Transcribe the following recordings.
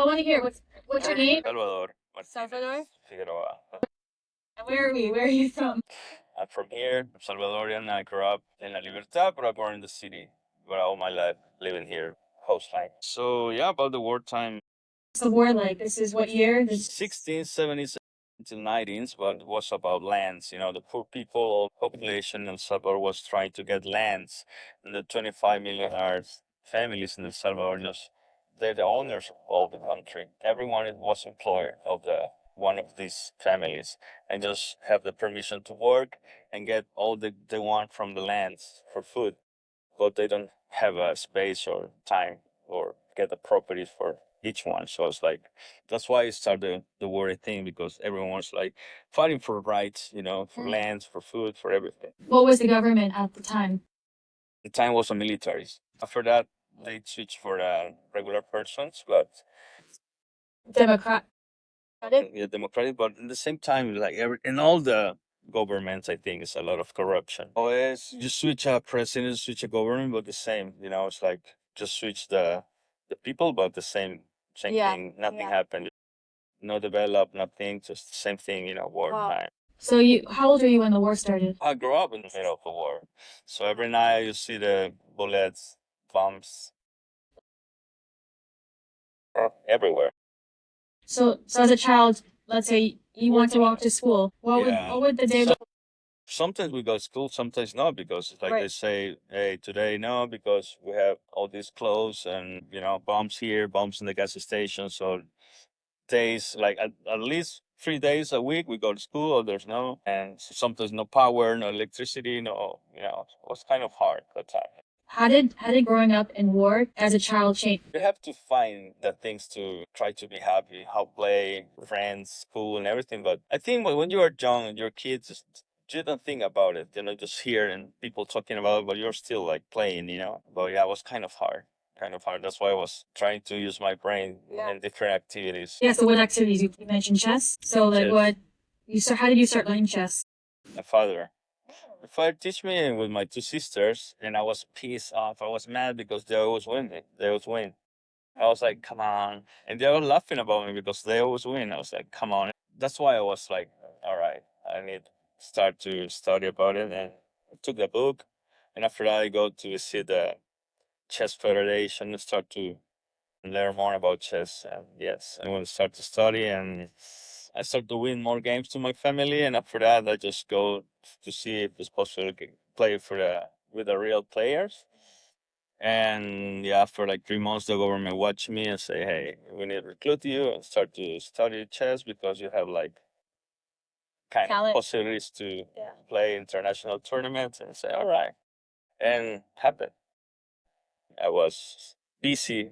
want to hear what's your name? Salvador. Salvador. Figueroa. And where are we? Where are you from? I'm from here, I'm Salvadorian. I grew up in La Libertad, but I born in the city. But all my life living here, coastline. So yeah, about the wartime. What's the war like? This is what year? 1670s until 19s, but it was about lands. You know, the poor people, population in El Salvador was trying to get lands, and the 25 million families in El Salvador just they're the owners of all the country. Everyone was employed of the one of these families and just have the permission to work and get all they want from the lands for food, but they don't have a space or time or get the properties for each one. So it's like that's why it started the war thing because everyone was like fighting for rights, you know, for lands, for food, for everything. What was the government at the time? The time was the militaries. After that, they switched for regular persons, but Democrat. yeah, democratic. But at the same time, like in all the governments, I think it's a lot of corruption. Always you switch a president, switch a government, but the same. You know, it's like just switch the people, but the same Yeah, thing. Nothing yeah. happened. No develop, nothing. Just the same thing. You know, wartime. So how old were you when the war started? I grew up in the middle of the war, so every night you see the bullets, bombs everywhere. So as a child, let's say you want to walk to school. Yeah. What would the day So look? sometimes we go to school, sometimes not, because it's like they Right. say, hey, today no, because we have all these clothes and, you know, bombs here, bombs in the gas station. So days, like at least 3 days a week, we go to school or there's no, and sometimes no power, no electricity, no, you know, it was kind of hard at that time. How did growing up in war as a child change? You have to find the things to try to be happy, how play, friends, school, and everything. But I think when you are young and you're kids, you don't think about it. You know, just hear and people talking about it, but you're still like playing. You know. But yeah, it was kind of hard. Kind of hard. That's why I was trying to use my brain in different activities. Yeah. So what activities you mentioned chess? So like Chess. what you start? How did you start learning chess? My father. My father teach me with my two sisters, and I was pissed off. I was mad because they always win. They always win. I was like, come on. And they were laughing about me because they always win. I was like, come on. That's why I was like, all right, I need to start to study about it. And I took the book. And after that, I go to see the chess federation and start to learn more about chess. And yes, I want to start to study and I start to win more games to my family. And after that, I just go to see if it's possible to play for with the real players. And yeah, after like 3 months, the government watch me and say, "Hey, we need to recruit you and start to study chess because you have like kind of possibilities to play international tournaments." And say, "All right," and happened. I was busy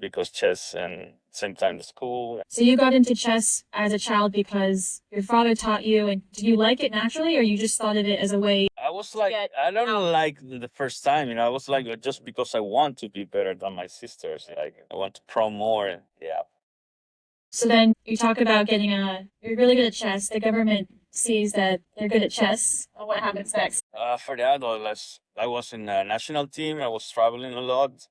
because chess and same time the school. So you got into chess as a child because your father taught you, and did you like it naturally, or you just thought of it as a way? I was like, I don't like the first time, you know. I was like, just because I want to be better than my sisters, like I want to pro more. And yeah, So then you talk about you're really good at chess. The government sees that they're good at chess. And what happens next? for the adults, I was in a national team. I was traveling a lot,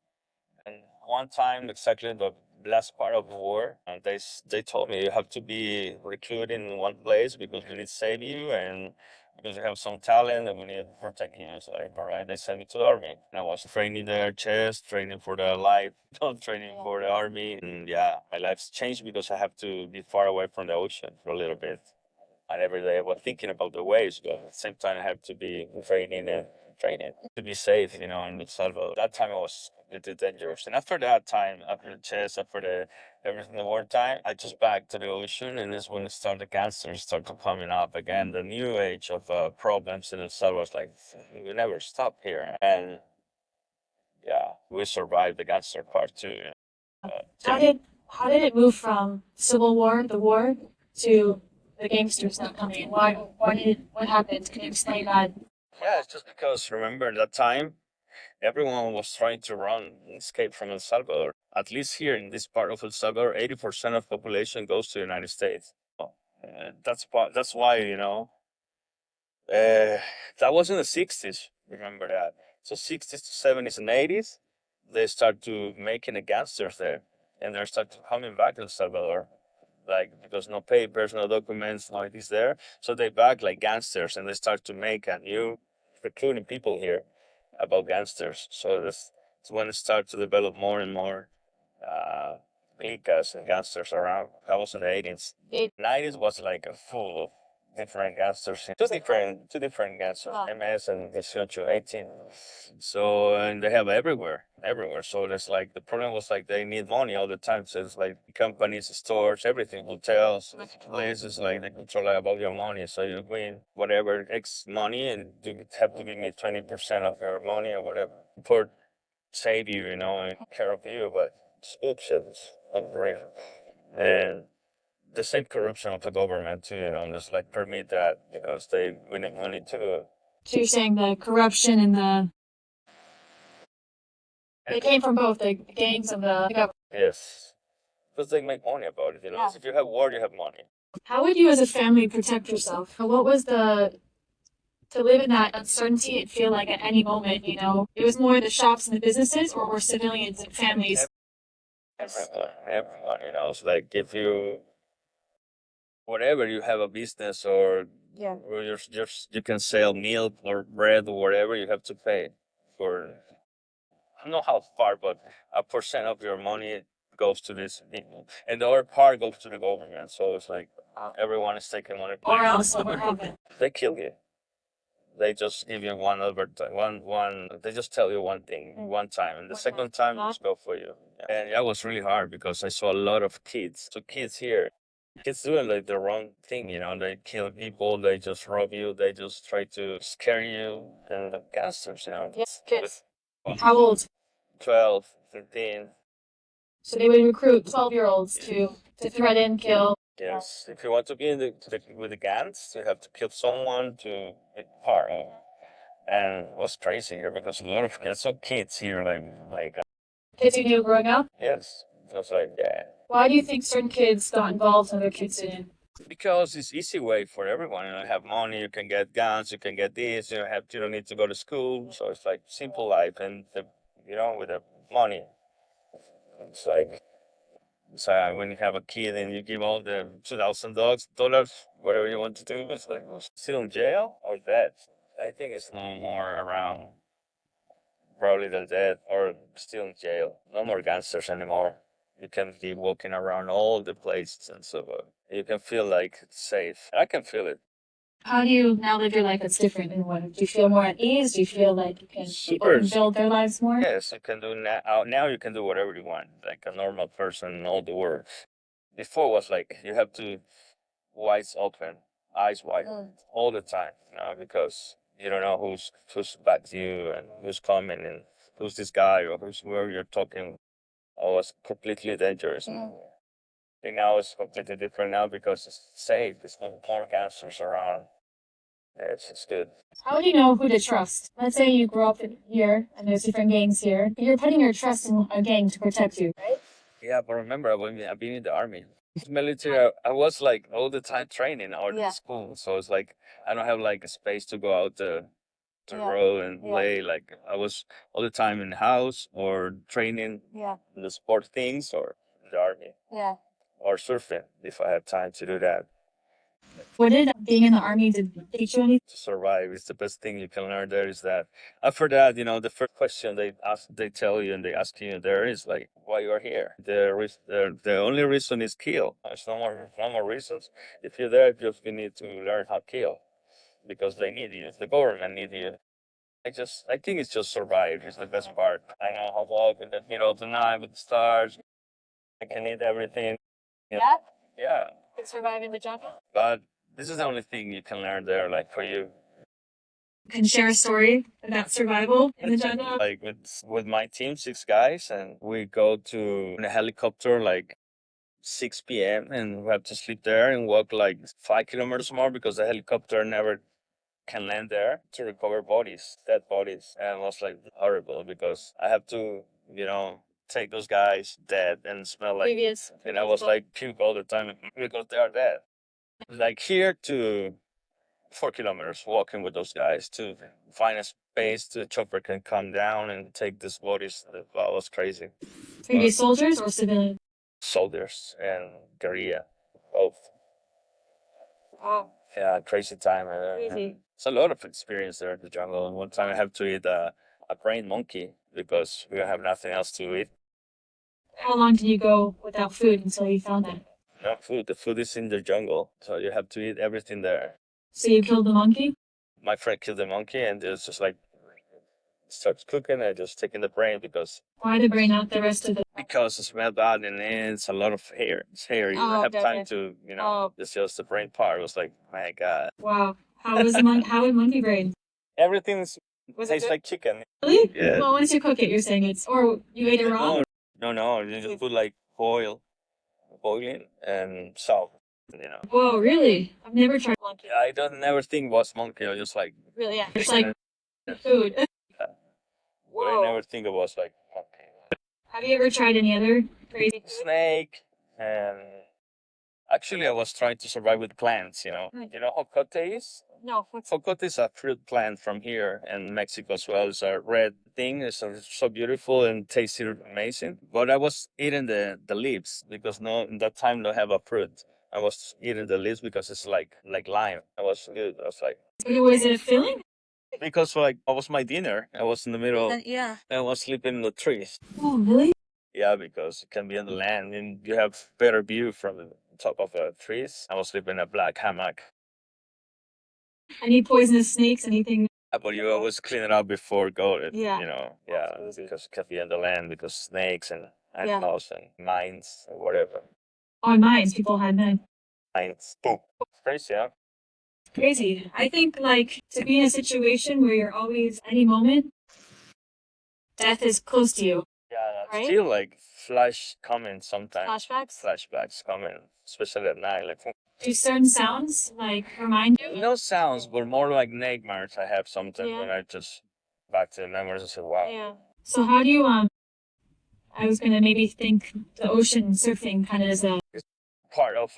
and one time, exactly the last part of the war, and they told me you have to be recruited in one place because we need to save you and because you have some talent and we need to protect you. So like, all right, they sent me to the army. And I was training there, chess, training for the life, not training for the army. And yeah, my life's changed because I have to be far away from the ocean for a little bit. And every day I was thinking about the waves, but at the same time I have to be training and training to be safe, you know, in El Salvador. That time it was a little dangerous. And after that time, after the chess, after the everything the war time, I just back to the ocean and this when it started the cancers started coming up again. The new age of problems in El Salvador was like we never stop here. And yeah, we survived the cancer part too. How did how did it move from civil war, the war, to the gangsters not coming in? What happened? Can you explain that? Yeah, it's just because remember that time everyone was trying to run and escape from El Salvador. At least here in this part of El Salvador, 80% of population goes to the United States. That's why, you know, that was in the 60s. Remember that. So 60s to 70s and 80s, they start to making the gangsters there. and they start coming back to El Salvador, like because no papers, no documents, no IDs there. So they back like gangsters, and they start to make a new recruiting people here about gangsters. So that's when it starts to develop more and more uh, cliques and gangsters around. That was in the 80s. 90s was like a full different gangsters, two different gangsters, MS and 18. So and they have everywhere. So there's like the problem was like they need money all the time. So it's like companies, stores, everything, hotels, places like they control about your money. So you win whatever X money, and you have to give me 20% of your money or whatever for save you, and care of you. But it's bullshit. It's unreal. And the same corruption of the government too, just like permit that because they winning money too. So you're saying the corruption and it came from both the gangs and the government. Yes, because they make money about it. Yeah. If you have war, you have money. How would you as a family protect yourself? What was to live in that uncertainty and feel like at any moment, it was more the shops and the businesses or were civilians and families? Everyone, it's like if you whatever you have a business or Yeah. or you can sell milk or bread or whatever, you have to pay for I don't know how far, but a percent of your money goes to these people, and the other part goes to the government. So it's like everyone is taking money. Or else what would happen? They kill you. They just give you one one. They just tell you one thing one time, and the second time just go for you. And that was really hard because I saw a lot of kids. So kids here, kids doing like the wrong thing. They kill people. They just rob you. They just try to scare you. And the gangsters, Yes, kids. How old? 12, 13. So they would recruit 12-year-olds to threaten, kill. Yes, if you want to be with the gangs, you have to kill someone to be part of. And it was crazy here because a lot of kids, so kids here, Kids you knew growing up? yes, it was like, yeah. Why do you think certain kids got involved and other kids didn't? Because it's easy way for everyone. You have money, you can get guns, you can get this. You don't need to go to school, so it's like simple life. And with the money, it's like so when you have a kid and you give all the $2,000, whatever you want to do, it's like still in jail or dead. I think it's no more around probably the dead or still in jail. No more gangsters anymore. You can be walking around all the places and so you can feel like it's safe. I can feel it. How do you now live your life that's different than what? Do you feel more at ease? Do you feel like people Super. can build their lives more? Yes, you can do now. Now you can do whatever you want, like a normal person in all the world. Before was like you have to eyes open, eyes wide all the time, because you don't know who's back to you and who's coming and who's this guy or who's where you're talking. Oh, it's completely dangerous. I think now it's completely different now because it's safe. There's no more cancers around. Yeah, it's good. How do you know who to trust? Let's say you grow up here and there's different gangs here, but you're putting your trust in a gang to protect you, right? Yeah, but remember, I've been in the army. Military, I was like all the time training or in school. So it's like I don't have like a space to go out to row and play. Like I was all the time in the house or training in the sport things or in the army or surfing if I have time to do that. What did being in the army teach you anything? To survive is the best thing you can learn there is that after that, the first question they tell you and they ask you there is like why you are here. The only reason is kill. There's no more reasons. If you're there, you need to learn how to kill because they need you. The government need you. I think it's just survive is the best part. I know how to walk in the middle of the night with the stars. I can eat everything. Yeah? Yeah. Can survive in the jungle? But this is the only thing you can learn there, like for you. Can share a story about survival in the jungle? Like with my team, 6 guys, and we go to in a helicopter like 6 p.m. and we have to sleep there and walk like 5 kilometers more because the helicopter never can land there to recover bodies, dead bodies. And it was like horrible because I have to, take those guys dead and smell like Previous. and I was like puke all the time because they are dead. Like here to 4 kilometers walking with those guys to find a space the chopper can come down and take these bodies. That was crazy. Previous soldiers or civilians? soldiers and Korea, both. Wow. Yeah, crazy time. Crazy. It's a lot of experience there in the jungle. And one time I have to eat a brain monkey because we have nothing else to eat. How long did you go without food until you found that? No food. The food is in the jungle, so you have to eat everything there. So you killed the monkey? My friend killed the monkey, and it's just like starts cooking and just taking the brain Why the brain, not the rest of the? because it smells bad and it's a lot of hair. It's hair. You don't Oh, have time okay. to Oh, it's just the brain part. It was like, my God, wow. How was the monkey? How was monkey brain? everything Was it tastes good? like chicken. Really? Yeah. Well, once you cook it, you're saying it's, or you ate it raw? No. You just put like boiling and salt. You know. Whoa, really? I've never tried monkey. I don't never think was monkey. I just like Really? Yeah. It's like food. but I never think it was like monkey. Have you ever tried any other crazy food? Snake and actually I was trying to survive with plants. You know how cote is? No. What's Cocote is a fruit plant from here and Mexico as well. It's a red thing. It's so beautiful and tasty, amazing. But I was eating the leaves because no, in that time don't have a fruit. I was eating the leaves because it's like lime. I was good. I was like Was it filling? because like I was my dinner. I was in the middle. Yeah. I was sleeping in the trees. Oh, really? Yeah, because it can be on the land and you have better view from the top of the trees. I was sleeping in a black hammock. Any poisonous snakes? Anything? But you always clean it up before going. Yeah. Yeah, because it can be on the land because snakes and Yeah. animals and mines or whatever. On mines, people had men. Mines. Boom. It's crazy, yeah. Crazy. I think like to be in a situation where you're always any moment, death is close to you. Yeah, Right? still like flash coming sometimes. Flashbacks? Flashbacks coming, especially at night. Like Do certain sounds like remind you? no sounds, but more like nightmares. I have sometimes Yeah. when I just back to the memories and say, wow. Yeah. So how do you I was gonna maybe think the ocean surfing kind of as a Part of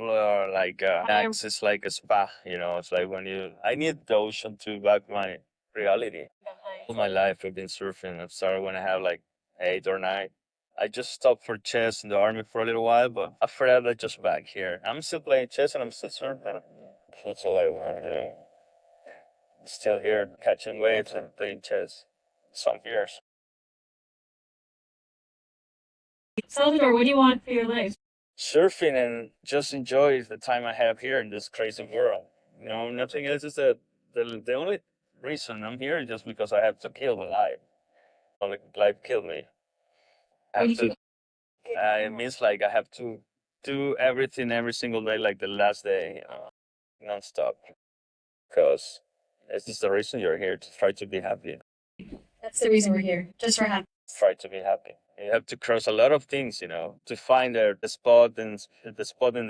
next is like a spa, it's like when I need the ocean to back my reality. All my life I've been surfing. I started when I have like 8 or 9. I just stopped for chess in the army for a little while, but after that I just back here. I'm still playing chess and I'm still surfing. That's all I want to do. Still here catching waves and playing chess. Some years. Salvador, what do you want for your life? Surfing and just enjoy the time I have here in this crazy world. Nothing else is the only reason I'm here is just because I have to kill the life. Only life killed me. I have to. It means like I have to do everything every single day, like the last day, nonstop. Because this is the reason you're here to try to be happy. That's the reason we're here, just for happy. Try to be happy. You have to cross a lot of things, to find the spot and the spot in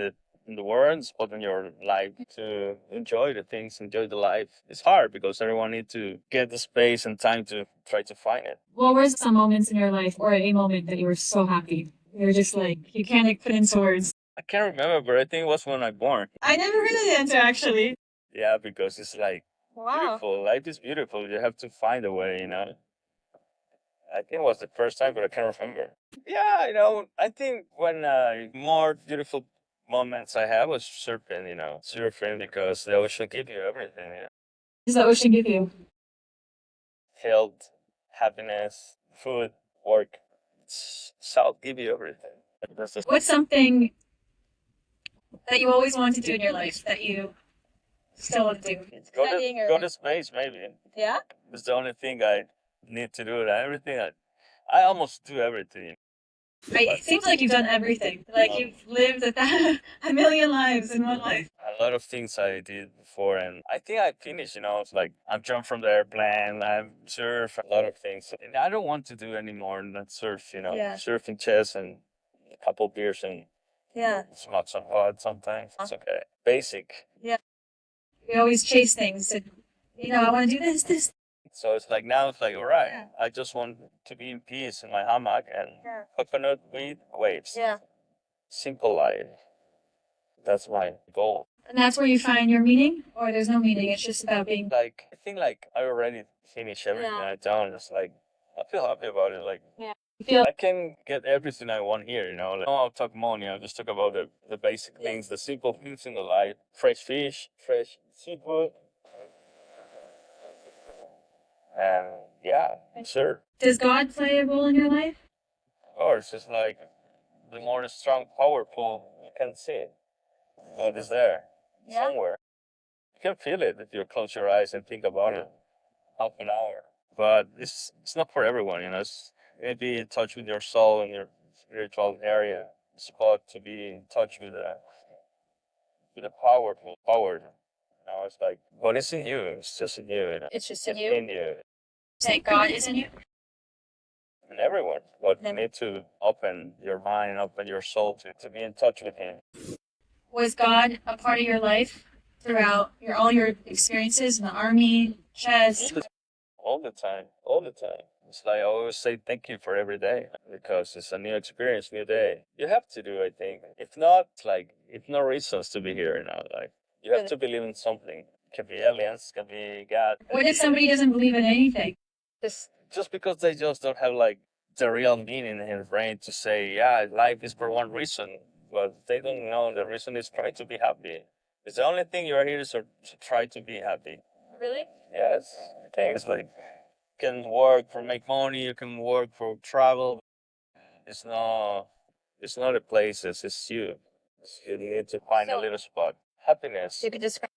the world, spot in your life to enjoy the things, enjoy the life. It's hard because everyone needs to get the space and time to try to find it. What were some moments in your life or a moment that you were so happy? You were just like you can't like, put into words. I can't remember, but I think it was when I born. I never heard of the answer actually. Yeah, because it's like Wow. beautiful. Life is beautiful. You have to find a way. I think it was the first time, but I can't remember. Yeah, I think when more beautiful moments I had was surfing because the ocean give you everything. Does the ocean give you? Health, happiness, food, work. Salt give you everything. That's the What's something that you always wanted to do in your life that you still want to do? go to space maybe. Yeah? It's the only thing I need to do. Everything I almost do everything. It seems like you've done everything. Like you've lived a million lives in one life. A lot of things I did before, and I think I finished. It's like I'm jumped from the airplane, I'm surf, a lot of things. And I don't want to do any more than surf. Yeah. Surfing, chess, and a couple beers and Yeah. smoke some pot sometimes. It's okay. Basic. Yeah. We always chase things. I want to do this. So it's like now it's like all right. Yeah. I just want to be in peace in my hammock and coconut weed waves. Yeah. Simple life. That's my goal. And that's where you find your meaning, or there's no meaning. It's just about being. Like I think like I already finished everything I done. It's like I feel happy about it. Like You feel I can get everything I want here, Like, I'll talk money. I'll just talk about the basic things, the simple things in the life. Fresh fish, fresh seafood, and yeah, sure. does God play a role in your life? Of course, it's like the more strong, powerful, you can see it. God is there somewhere. You can feel it if you close your eyes and think about it half an hour. But it's not for everyone, It's you need to be in touch with your soul and your spiritual area spot to be in touch with a powerful power. It's like, but it's in you. It's just in you. It's just in It's you. in you Say God is in you. and everyone. But you need to open your mind, open your soul to be in touch with Him. Was God a part of your life throughout all your experiences in the army, chess? All the time, all the time. It's like I always say thank you for every day because it's a new experience, new day. You have to do, I think. If not, like, it's no reasons to be here, Like, you have to believe in something. It can be aliens, it can be God. What if somebody doesn't believe in anything? Just because they just don't have, like, the real meaning in their brain to say, yeah, life is for one reason, but they don't know the reason is try to be happy. It's the only thing you are here is to try to be happy. Really? Yes, I think it's like you can work for make money, you can work for travel. It's not it's not the places, it's you. You need to find a little spot. Happiness. You could describe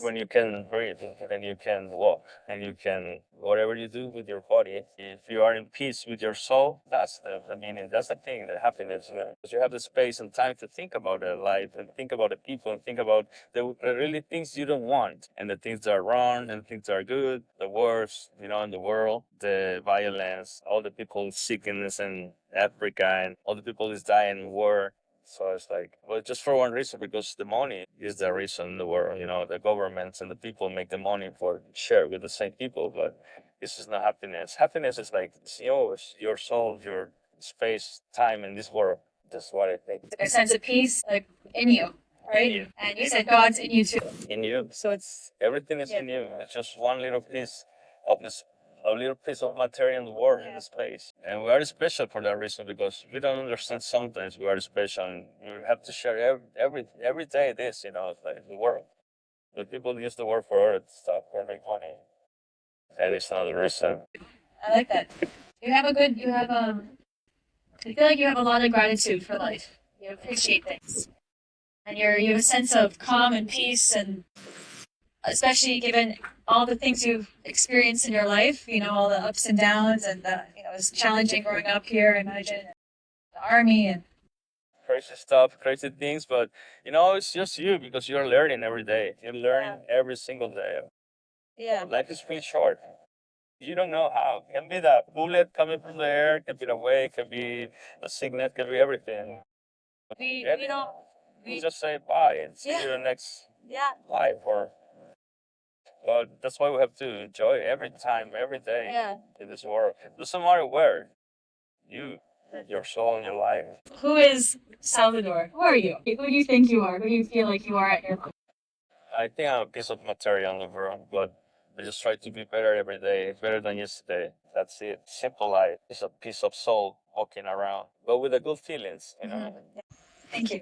When you can breathe and you can walk and you can whatever you do with your body, if you are in peace with your soul, that's the meaning. That's the thing, the happiness. Because you have the space and time to think about the life and think about the people and think about the really things you don't want and the things that are wrong and things that are good, the worst, in the world, the violence, all the people sickness in Africa and all the people is dying in war. So it's like, well, just for one reason, because the money is the reason in the world, the governments and the people make the money for share with the same people, but this is not happiness. Happiness is like, it's yours, your soul, your space, time in this world. That's what I think. a sense of peace, like in you, right? Yeah. And you said God's in you too. In you. So it's Everything is in you. It's just one little piece of this, a little piece of material in the world, in the space. And we are special for that reason because we don't understand sometimes we are special and we have to share every day this, it's like the world. The people use the word for other stuff for make money. And it's not the reason. I like that. I feel like you have a lot of gratitude for life. You appreciate things. And you have a sense of calm and peace, and especially given all the things you've experienced in your life, all the ups and downs, and it was challenging growing up here, I imagine, the army, and Crazy stuff, crazy things, but it's just you because you're learning every day. You're learning every single day. yeah. Life is really short. You don't know how. It can be that bullet coming from the air, can be the wave, can be a sickness, can be everything. We don't, You just say bye and see you in the next life. But that's why we have to enjoy every time, every day in this world. Doesn't matter where. You, your soul, and your life. Who is Salvador? Who are you? Who do you think you are? Who do you feel like you are at your I think I'm a piece of material in the world, but I just try to be better every day, better than yesterday. That's it. Simple life. It's a piece of soul walking around, but with the good feelings. Thank you.